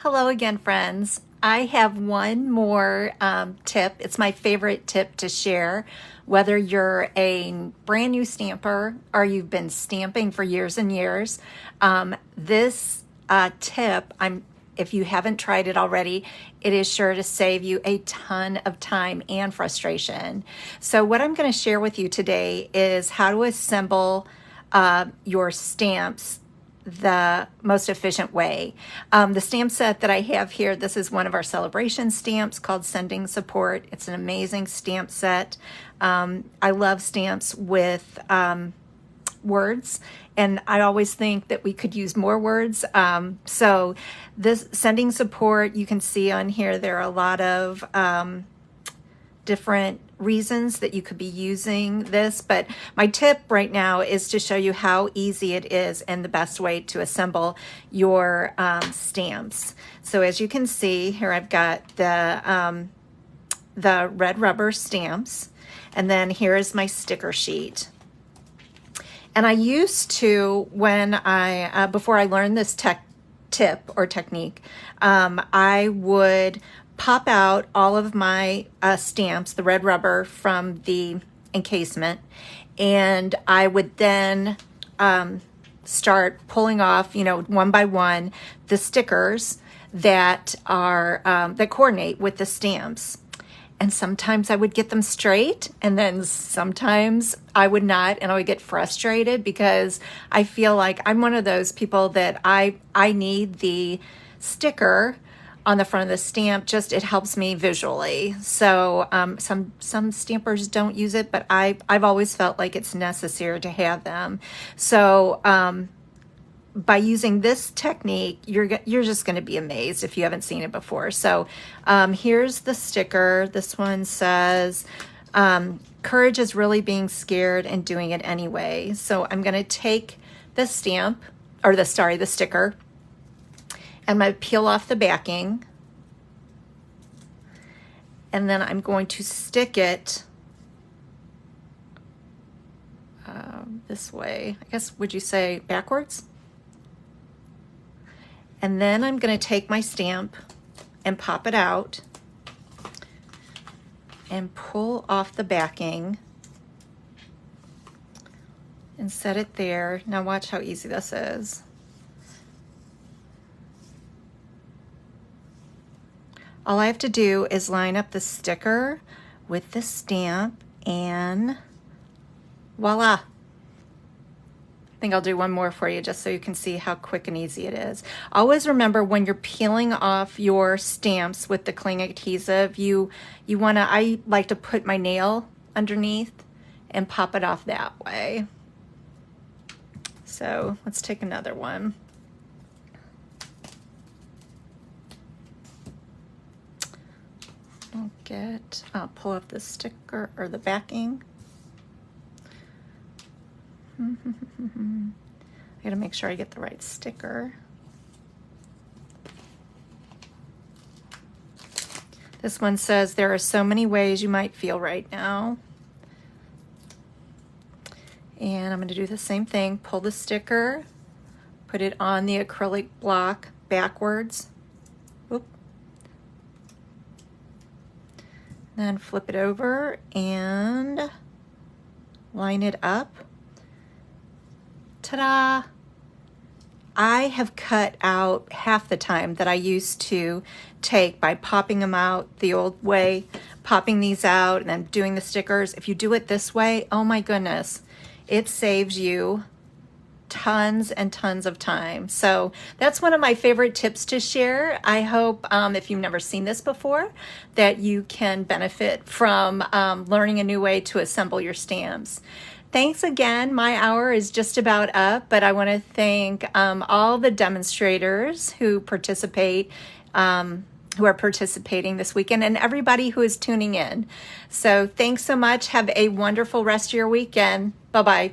Hello again, friends. I have one more tip. It's my favorite tip to share. Whether you're a brand new stamper or you've been stamping for years and years, this tip, if you haven't tried it already, it is sure to save you a ton of time and frustration. So what I'm going to share with you today is how to assemble your stamps the most efficient way. The stamp set that I have here, this is one of our celebration stamps called Sending Support. It's an amazing stamp set. I love stamps with words, and I always think that we could use more words. So this Sending Support, you can see on here, there are a lot of different reasons that you could be using this, but my tip right now is to show you how easy it is and the best way to assemble your stamps. So as you can see here, I've got the red rubber stamps, and then here is my sticker sheet. And I used to, when I before I learned this tip or technique, I would pop out all of my stamps, the red rubber, from the encasement, and I would then start pulling off, one by one, the stickers that are that coordinate with the stamps. And sometimes I would get them straight, and then sometimes I would not, and I would get frustrated because I feel like I'm one of those people that I need the sticker on the front of the stamp. Just it helps me visually. So some stampers don't use it, but I've always felt like it's necessary to have them. So by using this technique, you're just going to be amazed if you haven't seen it before. So here's the sticker. This one says, courage is really being scared and doing it anyway. So I'm going to take the stamp, or the sticker, and I'm going to peel off the backing, and then I'm going to stick it this way. I guess, would you say backwards? And then I'm going to take my stamp and pop it out and pull off the backing and set it there. Now watch how easy this is. All I have to do is line up the sticker with the stamp, and voila. I think I'll do one more for you just so you can see how quick and easy it is. Always remember, when you're peeling off your stamps with the cling adhesive, I like to put my nail underneath and pop it off that way. So let's take another one. I'll pull up the sticker or the backing. I gotta make sure I get the right sticker. This one says, there are so many ways you might feel right now. And I'm gonna do the same thing. Pull the sticker, put it on the acrylic block backwards. Whoop. Then flip it over and line it up. Ta-da! I have cut out half the time that I used to take by popping them out the old way, popping these out and then doing the stickers. If you do it this way, oh my goodness, it saves you tons and tons of time. So that's one of my favorite tips to share. I hope if you've never seen this before, that you can benefit from learning a new way to assemble your stamps. Thanks again. My hour is just about up, but I want to thank all the demonstrators who are participating this weekend, and everybody who is tuning in. So thanks so much. Have a wonderful rest of your weekend. Bye-bye.